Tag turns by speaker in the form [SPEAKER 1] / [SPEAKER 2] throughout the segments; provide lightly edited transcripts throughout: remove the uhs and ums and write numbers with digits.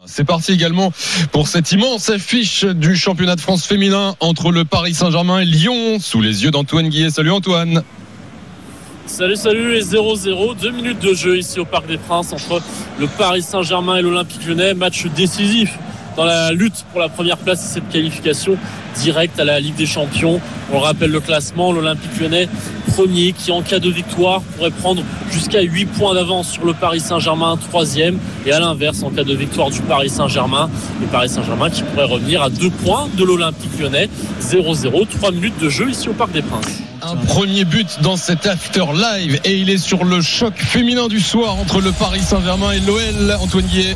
[SPEAKER 1] C'est parti également pour cette immense affiche du championnat de France féminin entre le Paris Saint-Germain et Lyon, sous les yeux d'Antoine Guillet. Salut Antoine.
[SPEAKER 2] Salut, et 0-0, 2 minutes de jeu ici au Parc des Princes entre le Paris Saint-Germain et l'Olympique Lyonnais. Match décisif dans la lutte pour la première place et cette qualification directe à la Ligue des Champions. On rappelle le classement, l'Olympique Lyonnais premier qui en cas de victoire pourrait prendre jusqu'à 8 points d'avance sur le Paris Saint-Germain, troisième, et à l'inverse en cas de victoire du Paris Saint-Germain, le Paris Saint-Germain qui pourrait revenir à 2 points de l'Olympique Lyonnais. 0-0, 3 minutes de jeu ici au Parc des Princes.
[SPEAKER 1] Un premier but dans cet after live et il est sur le choc féminin du soir entre le Paris Saint-Germain et l'OL. Antoine Guillet.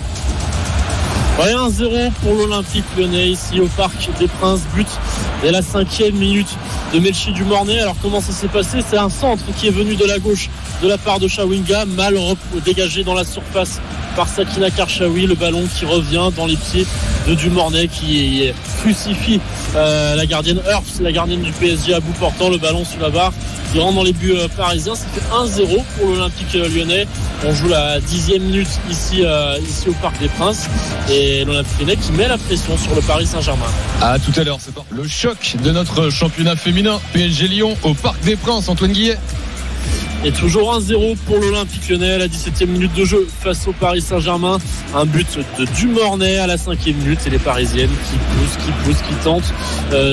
[SPEAKER 2] 1-0 pour l'Olympique Lyonnais ici au Parc des Princes, but dès la 5e minute de Melchi Dumornay. Alors comment ça s'est passé? C'est un centre qui est venu de la gauche de la part de Chawinga, mal dégagé dans la surface par Sakina Karchaoui, le ballon qui revient dans les pieds de Dumornay qui crucifie la gardienne Herbst, la gardienne du PSG à bout portant, le ballon sous la barre qui rentre dans les buts parisiens. Ça fait 1-0 pour l'Olympique Lyonnais. On joue la 10e minute ici au Parc des Princes et l'Olympique Lyonnais qui met la pression sur le Paris Saint-Germain.
[SPEAKER 1] À tout à l'heure, c'est le choc de notre championnat féminin PSG Lyon au Parc des Princes. Antoine Guillet.
[SPEAKER 2] Et toujours 1-0 pour l'Olympique Lyonnais à la 17e minute de jeu face au Paris Saint-Germain. Un but de Dumornay à la 5e minute. Et les Parisiennes qui tentent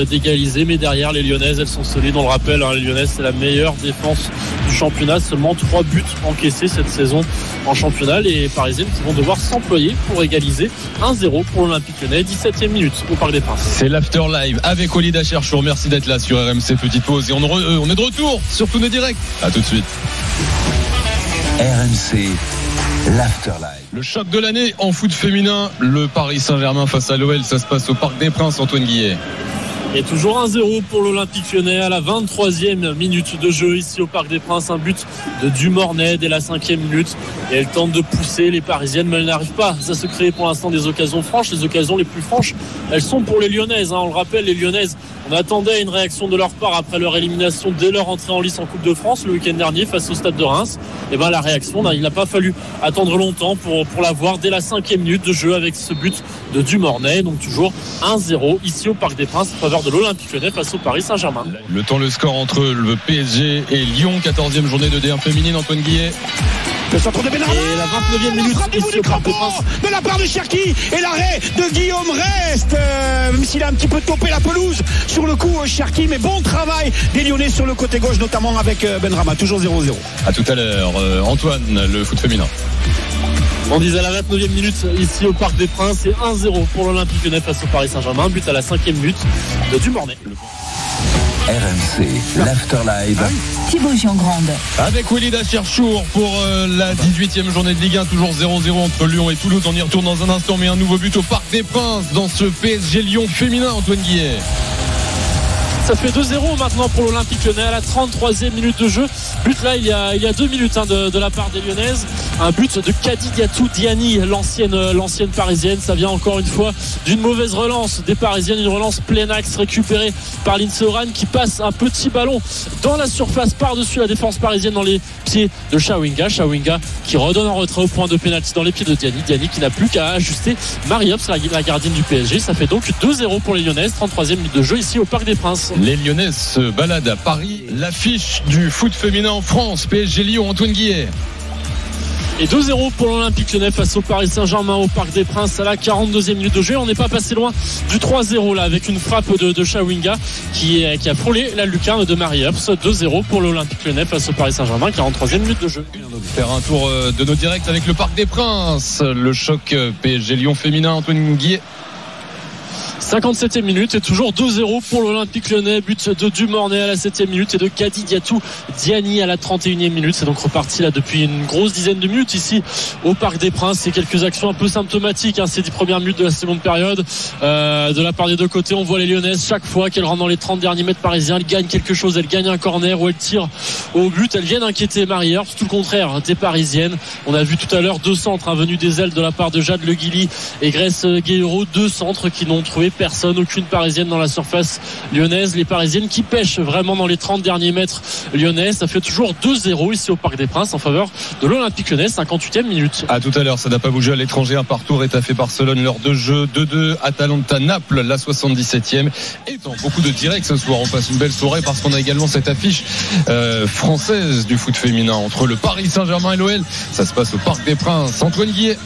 [SPEAKER 2] d'égaliser. Mais derrière, les Lyonnaises, elles sont solides. On le rappelle, les Lyonnaises, c'est la meilleure défense du championnat. Seulement 3 buts encaissés cette saison en championnat. Les Parisiennes qui vont devoir s'employer pour égaliser. 1-0 pour l'Olympique Lyonnais. 17e minute au Parc des Princes.
[SPEAKER 1] C'est l'After Live avec Walid Cherchour. Merci d'être là sur RMC. Petite pause. Et on est de retour sur tous nos directs. À tout de suite.
[SPEAKER 3] RMC, l'After Live.
[SPEAKER 1] Le choc de l'année en foot féminin, le Paris Saint-Germain face à l'OL, ça se passe au Parc des Princes. Antoine Guillet.
[SPEAKER 2] Et toujours 1-0 pour l'Olympique Lyonnais à la 23e minute de jeu ici au Parc des Princes. Un but de Dumornay dès la 5e minute. Et elle tente de pousser les Parisiennes, mais elle n'arrive pas à se créer pour l'instant des occasions franches. Les occasions les plus franches, elles sont pour les Lyonnaises. On le rappelle, les Lyonnaises, on attendait une réaction de leur part après leur élimination dès leur entrée en lice en Coupe de France le week-end dernier face au Stade de Reims. Et la réaction, il n'a pas fallu attendre longtemps pour la voir dès la 5e minute de jeu avec ce but de Dumornay. Donc toujours 1-0 ici au Parc des Princes en faveur de l'Olympique Lyonnais face au Paris Saint-Germain.
[SPEAKER 1] Le score entre le PSG et Lyon, 14e journée de D1 féminine. Antoine Guillet.
[SPEAKER 4] Le centre de Benrahma.
[SPEAKER 2] Et la 29e minute ici au Parc des Princes.
[SPEAKER 4] De la part de Cherki et l'arrêt de Guillaume Rest. Même s'il a un petit peu topé la pelouse sur le coup Cherki, mais bon travail des Lyonnais sur le côté gauche, notamment avec Benrahma. Toujours 0-0.
[SPEAKER 1] À tout à l'heure. Antoine, le foot féminin.
[SPEAKER 2] On disait à la 29e minute ici au Parc des Princes, c'est 1-0 pour l'Olympique Lyonnais face au Paris Saint-Germain. But à la 5e minute de Dumornay.
[SPEAKER 3] RMC, l'After Live.
[SPEAKER 5] Thibaut Giangrande.
[SPEAKER 1] Avec Walid Cherchour pour la 18e journée de Ligue 1, toujours 0-0 entre Lyon et Toulouse. On y retourne dans un instant, mais un nouveau but au Parc des Princes dans ce PSG Lyon féminin. Antoine Guillet.
[SPEAKER 2] Ça fait 2-0 maintenant pour l'Olympique Lyonnais à la 33e minute de jeu. But là il y a 2 minutes de la part des Lyonnaises. Un but de Kadidiatou Diani, l'ancienne parisienne. Ça vient encore une fois d'une mauvaise relance des Parisiennes, une relance plein axe récupérée par Lindsay Oran qui passe un petit ballon dans la surface par-dessus la défense parisienne dans les pieds de Chawinga qui redonne en retrait au point de pénalty dans les pieds de Diani qui n'a plus qu'à ajuster Marie Herbst, la gardienne du PSG. Ça fait donc 2-0 pour les Lyonnaises, 33e minute de jeu ici au Parc des Princes.
[SPEAKER 1] Les Lyonnaises se baladent à Paris. L'affiche du foot féminin en France, PSG Lyon. Antoine Guillet.
[SPEAKER 2] Et 2-0 pour l'Olympique Lyonnais face au Paris Saint-Germain au Parc des Princes à la 42e minute de jeu. On n'est pas passé loin du 3-0 là avec une frappe de Chawinga qui a frôlé la lucarne de Marie Herbst. 2-0 pour l'Olympique Lyonnais face au Paris Saint-Germain, 43e minute de jeu.
[SPEAKER 1] Faire un tour de nos directs avec le Parc des Princes. Le choc PSG Lyon féminin. Antoine Guillet.
[SPEAKER 2] 57e minute et toujours 2-0 pour l'Olympique Lyonnais. But de Dumornay à la 7e minute et de Kadidiatou Diani à la 31e minute. C'est donc reparti là depuis une grosse dizaine de minutes ici au Parc des Princes. C'est quelques actions un peu symptomatiques ces 10 premières minutes de la seconde période de la part des deux côtés. On voit les Lyonnaises chaque fois qu'elles rentrent dans les 30 derniers mètres parisiens, elles gagnent quelque chose, elles gagnent un corner ou elles tirent au but. Elles viennent inquiéter Marie Herbst, tout le contraire des Parisiennes. On a vu tout à l'heure 2 centres venus des ailes de la part de Jade Le Guilly et Grace Guerrero, 2 centres qui n'ont trouvé touché personne, aucune parisienne dans la surface lyonnaise. Les parisiennes qui pêchent vraiment dans les 30 derniers mètres lyonnais. Ça fait toujours 2-0 ici au Parc des Princes en faveur de l'Olympique Lyonnais, 58e minute.
[SPEAKER 1] À tout à l'heure, ça n'a pas bougé à l'étranger, un partout. Rétafé Barcelone, l'heure de jeu 2-2. Atalanta Naples, la 77e. Et dans beaucoup de directs ce soir, on passe une belle soirée parce qu'on a également cette affiche française du foot féminin entre le Paris Saint-Germain et l'OL. Ça se passe au Parc des Princes. Antoine Guillet.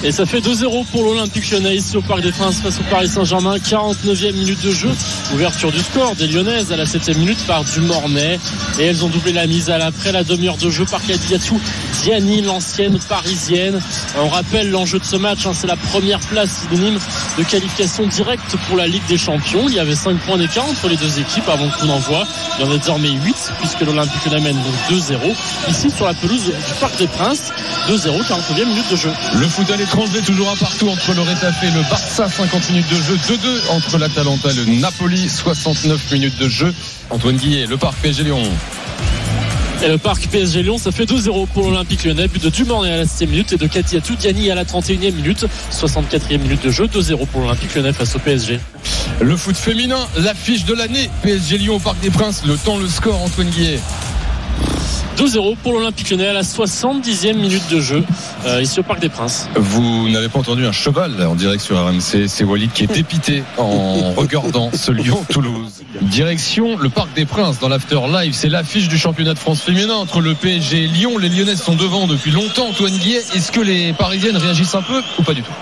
[SPEAKER 2] Et ça fait 2-0 pour l'Olympique Lyonnais ici au Parc des Princes face au Paris Saint-Germain. 49e minute de jeu. Ouverture du score des Lyonnaises à la 7e minute par Dumornay. Et elles ont doublé la mise après la demi-heure de jeu par Kadiatou Diani, l'ancienne parisienne. On rappelle l'enjeu de ce match, c'est la première place synonyme de qualification directe pour la Ligue des Champions. Il y avait 5 points d'écart entre les deux équipes avant le coup d'envoi. Il y en a désormais 8 puisque l'Olympique Lyonnais mène donc 2-0 ici sur la pelouse du Parc des Princes. 2-0, 49e minute de jeu.
[SPEAKER 1] Le foot à l'étranger, toujours un partout entre le Rétafé et le Barça. 50 minutes de jeu, 2-2 entre l'Atalanta et le Napoli. 69 minutes de jeu. Antoine Guillet, le Parc PSG Lyon.
[SPEAKER 2] Et le Parc PSG Lyon, ça fait 2-0 pour l'Olympique Lyonnais. But de Dumornay à la 7e minute et de Kadiatou Diani à la 31e minute. 64e minute de jeu, 2-0 pour l'Olympique Lyonnais face au PSG.
[SPEAKER 1] Le foot féminin, l'affiche de l'année. PSG Lyon au Parc des Princes. Le temps, le score, Antoine Guillet.
[SPEAKER 2] 2-0 pour l'Olympique Lyonnais à la 70e minute de jeu ici au Parc des Princes.
[SPEAKER 1] Vous n'avez pas entendu un cheval en direct sur RMC, c'est Walid qui est dépité en regardant ce Lyon-Toulouse. Direction le Parc des Princes dans l'After Live, c'est l'affiche du championnat de France féminin entre le PSG et Lyon. Les Lyonnaises sont devant depuis longtemps. Antoine Guillet, est-ce que les Parisiennes réagissent un peu ou pas du tout?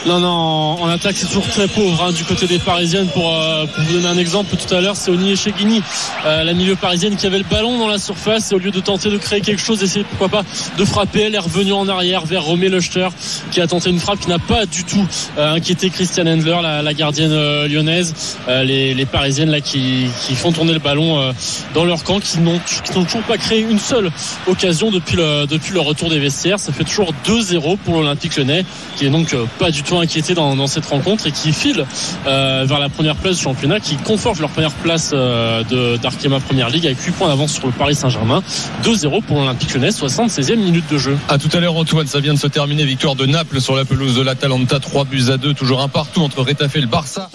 [SPEAKER 2] Non, en attaque c'est toujours très pauvre du côté des Parisiennes. Pour vous donner un exemple, tout à l'heure c'est Oni Echeghini, la milieu parisienne, qui avait le ballon dans la surface et au lieu de tenter de créer quelque chose, essayer pourquoi pas de frapper, elle est revenue en arrière vers Romé Lechter qui a tenté une frappe qui n'a pas du tout inquiété Christiane Endler, la gardienne lyonnaise. Les Parisiennes là qui font tourner le ballon dans leur camp, qui n'ont toujours pas créé une seule occasion depuis le retour des vestiaires. Ça fait toujours 2-0 pour l'Olympique Lyonnais, qui est donc pas du tout inquiété dans cette rencontre et qui file vers la première place du championnat, qui conforte leur première place d'Arkema Première Ligue avec 8 points d'avance sur le Paris Saint-Germain. 2-0 pour l'Olympique Lyonnais, 76e minute de jeu.
[SPEAKER 1] À tout à l'heure Antoine, ça vient de se terminer, victoire de Naples sur la pelouse de l'Atalanta, 3-2, toujours un partout entre Rétafé et le Barça.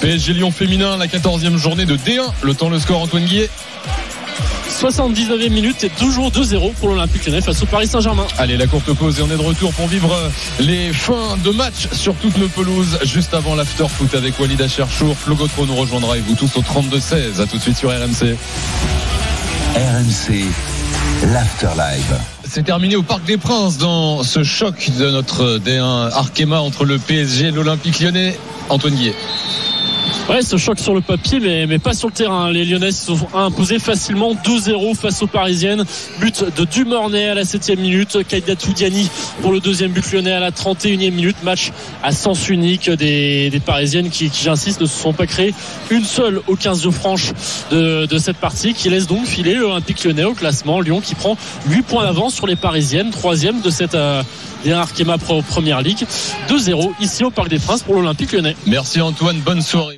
[SPEAKER 1] PSG Lyon féminin, la 14e journée de D1, le temps, le score, Antoine Guillet.
[SPEAKER 2] 79e minute et toujours 2-0 pour l'Olympique Lyonnais face au Paris Saint-Germain.
[SPEAKER 1] Allez, la courte pause et on est de retour pour vivre les fins de match sur toutes nos pelouses juste avant l'after foot avec Walid Acharchour. Flo Gautreau nous rejoindra et vous tous au 32-16. À tout de suite sur RMC.
[SPEAKER 3] RMC, l'after live.
[SPEAKER 1] C'est terminé au Parc des Princes dans ce choc de notre D1 Arkema entre le PSG et l'Olympique Lyonnais. Antoine Guillet.
[SPEAKER 2] Ouais, ce choc sur le papier, mais pas sur le terrain. Les Lyonnaises se sont imposées facilement 2-0 face aux Parisiennes. But de Dumornay à la 7e minute. Kadiatou Diani pour le deuxième but lyonnais à la 31e minute. Match à sens unique des Parisiennes qui, j'insiste, ne se sont pas créées une seule aux 15 de franche de cette partie, qui laisse donc filer l'Olympique Lyonnais au classement. Lyon qui prend 8 points d'avance sur les Parisiennes, 3e de cette Arkema Première Ligue. 2-0 ici au Parc des Princes pour l'Olympique Lyonnais.
[SPEAKER 1] Merci Antoine, bonne soirée.